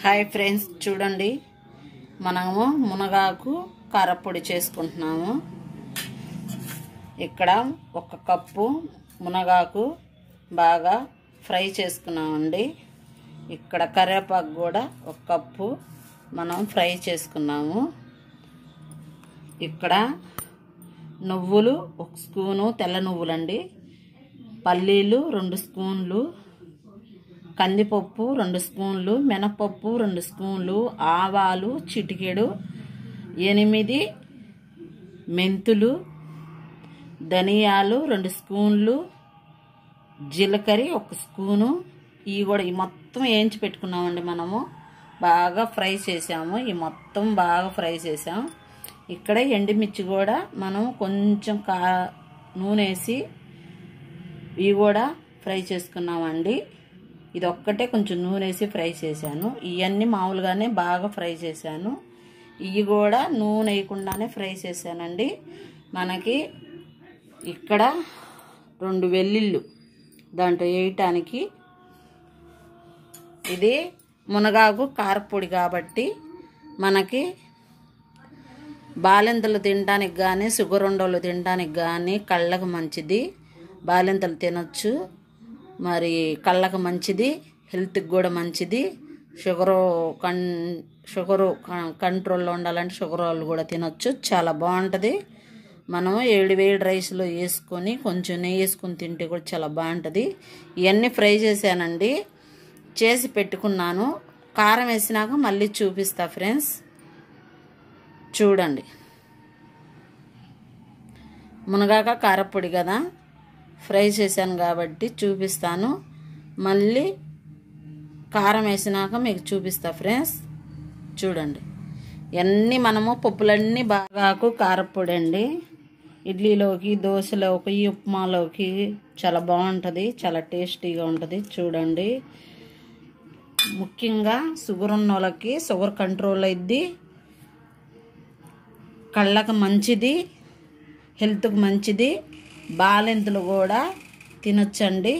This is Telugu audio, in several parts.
హాయ్ ఫ్రెండ్స్, చూడండి మనము మునగాకు కారపొడి చేసుకుంటున్నాము. ఇక్కడ ఒక కప్పు మునగాకు బాగా ఫ్రై చేసుకున్నామండి. ఇక్కడ కరివేపాకు కూడా ఒక కప్పు మనం ఫ్రై చేసుకున్నాము. ఇక్కడ నువ్వులు ఒక స్పూను, తెల్ల నువ్వులండి, పల్లీలు 2 స్పూన్లు, కందిపప్పు 2 స్పూన్లు, మినపప్పు 2 స్పూన్లు, ఆవాలు చిటికెడు, 8 మెంతులు, ధనియాలు 2 స్పూన్లు, జీలకర్ర 1 స్పూను. ఇవి కూడా ఈ మొత్తం వేయించి పెట్టుకున్నామండి. మనము బాగా ఫ్రై చేసాము. ఈ మొత్తం బాగా ఫ్రై చేసాము. ఇక్కడ ఎండుమిర్చి కూడా మనం కొంచెం నూనె వేసి ఇవి కూడా ఫ్రై చేసుకున్నామండి. ఇది ఒక్కటే కొంచెం నూనె వేసి ఫ్రై చేశాను. ఇవన్నీ మామూలుగానే బాగా ఫ్రై చేశాను. ఇవి కూడా నూనె వేయకుండానే ఫ్రై చేశానండి. మనకి ఇక్కడ 2 వెల్లుల్లి దాంట్లో వేయటానికి. ఇది మునగాకు కారపొడి కాబట్టి మనకి బాలింతలు తినడానికి కానీ, షుగర్ ఉండలు తినడానికి కానీ కళ్ళకు మంచిది. బాలింతలు తినొచ్చు, మరి కళ్ళకు మంచిది, హెల్త్కి కూడా మంచిది. షుగరు కంట్రోల్లో ఉండాలంటే షుగర్ వాళ్ళు కూడా తినొచ్చు. చాలా బాగుంటుంది. మనం వేడి రైస్లో వేసుకొని కొంచెం నెయ్యి వేసుకొని తింటే కూడా చాలా బాగుంటుంది. ఇవన్నీ ఫ్రై చేశానండి, చేసి పెట్టుకున్నాను. కారం వేసినాక మళ్ళీ చూపిస్తా ఫ్రెండ్స్. చూడండి, మునగాక కారపొడి కదా, ఫ్రై చేశాను కాబట్టి చూపిస్తాను. మళ్ళీ కారం వేసినాక మీకు చూపిస్తా ఫ్రెండ్స్. చూడండి, ఇవన్నీ మనము పప్పులన్నీ బాగాకు కారపొడి అండి. ఇడ్లీలోకి, దోశలోకి, ఉప్మాలోకి చాలా బాగుంటుంది, చాలా టేస్టీగా ఉంటుంది. చూడండి, ముఖ్యంగా షుగర్ ఉన్న వాళ్ళకి షుగర్ కంట్రోల్ అయ్యిద్ది, కళ్ళకు మంచిది, హెల్త్కి మంచిది. బాలింతలు కూడా తినొచ్చండి.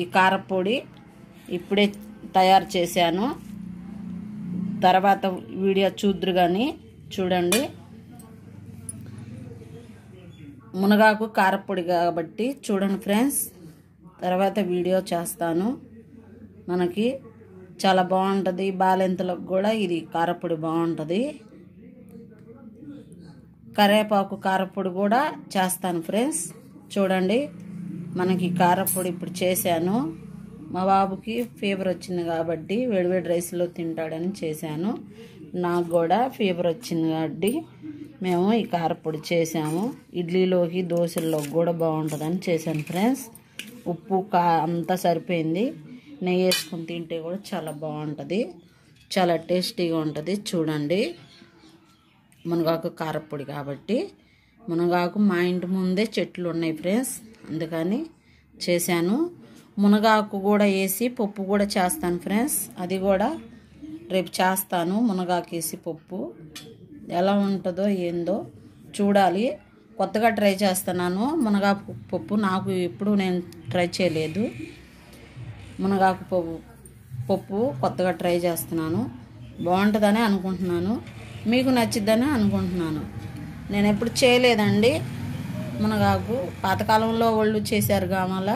ఈ కారపొడి ఇప్పుడే తయారు చేశాను, తర్వాత వీడియో చూద్దరు కానీ. చూడండి, మునగాకు కారపొడి కాబట్టి చూడండి ఫ్రెండ్స్, తర్వాత వీడియో చేస్తాను. మనకి చాలా బాగుంటుంది. బాలింతలకు కూడా ఇది కారపొడి బాగుంటుంది. కరివేపాకు కారపొడి కూడా చేస్తాను ఫ్రెండ్స్. చూడండి, మనకి కారపొడి ఇప్పుడు చేశాను. మా బాబుకి ఫీవర్ వచ్చింది కాబట్టి వేడివేడి రైస్లో తింటాడని చేశాను. నాకు కూడా ఫీవర్ వచ్చింది కాబట్టి మేము ఈ కారపొడి చేసాము. ఇడ్లీలోకి, దోశల్లోకి కూడా బాగుంటుందని చేశాను ఫ్రెండ్స్. ఉప్పు అంతా సరిపోయింది. నెయ్యి వేసుకొని తింటే కూడా చాలా బాగుంటుంది, చాలా టేస్టీగా ఉంటుంది. చూడండి, మునగాకు కారపొడి కాబట్టి. మునగాకు మా ఇంటి ముందే చెట్లు ఉన్నాయి ఫ్రెండ్స్, అందుకని చేశాను. మునగాకు కూడా వేసి పప్పు కూడా చేస్తాను ఫ్రెండ్స్. అది కూడా రేపు చేస్తాను. మునగాకు వేసి పప్పు ఎలా ఉంటుందో ఏందో చూడాలి. కొత్తగా ట్రై చేస్తున్నాను మునగాకు పప్పు. నాకు ఎప్పుడు నేను ట్రై చేయలేదు. మునగాకు పప్పు కొత్తగా ట్రై చేస్తున్నాను. బాగుంటుందని అనుకుంటున్నాను, మీకు నచ్చిద్దని అనుకుంటున్నాను. నేను ఎప్పుడు చేయలేదండి మునగాకు. పాతకాలంలో వాళ్ళు చేశారు కావాల,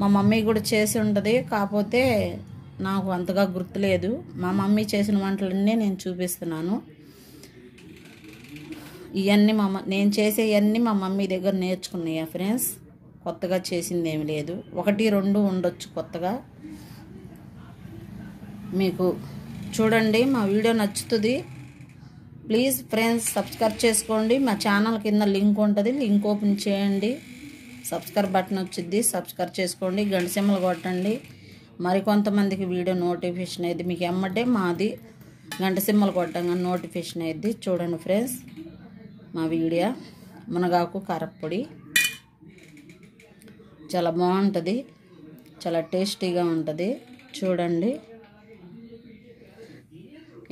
మా మమ్మీ కూడా చేసి ఉంటుంది, కాకపోతే నాకు అంతగా గుర్తులేదు. మా మమ్మీ చేసిన వంటలన్నీ నేను చూపిస్తున్నాను. ఇవన్నీ నేను చేసే ఇవన్నీ మా మమ్మీ దగ్గర నేర్చుకున్నాయా ఫ్రెండ్స్. కొత్తగా చేసింది ఏమి లేదు, 1, 2 ఉండొచ్చు కొత్తగా. మీకు చూడండి, మా వీడియో నచ్చుతుంది. ప్లీజ్ ఫ్రెండ్స్ సబ్స్క్రైబ్ చేసుకోండి. మా ఛానల్ కింద లింక్ ఉంటుంది, లింక్ ఓపెన్ చేయండి. సబ్స్క్రైబ్ బటన్ వచ్చింది, సబ్స్క్రైబ్ చేసుకోండి. గంట సింబల్ కొట్టండి. మరికొంతమందికి వీడియో నోటిఫికేషన్ అయ్యింది. మీకు ఎమ్మటే మాది గంట సింబల్ కొట్టంగా నోటిఫికేషన్ అయ్యింది. చూడండి ఫ్రెండ్స్, మా వీడియో మునగాకు కారపొడి చాలా బాగుంటుంది, చాలా టేస్టీగా ఉంటుంది. చూడండి,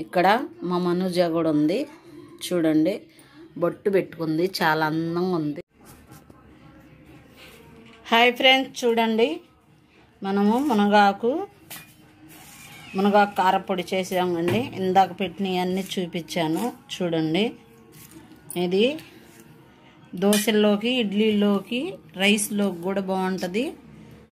ఇక్కడ మా మనుజ కూడా ఉంది. చూడండి, బొట్టు పెట్టుకుంది, చాలా అందంగా ఉంది. హాయ్ ఫ్రెండ్స్, చూడండి, మనము మునగాకు మునగాకు కారపొడి చేసామండి. ఇందాక పెట్టినవి అన్నీ చూపించాను చూడండి. ఇది దోశల్లోకి, ఇడ్లీలోకి, రైస్లోకి కూడా బాగుంటుంది.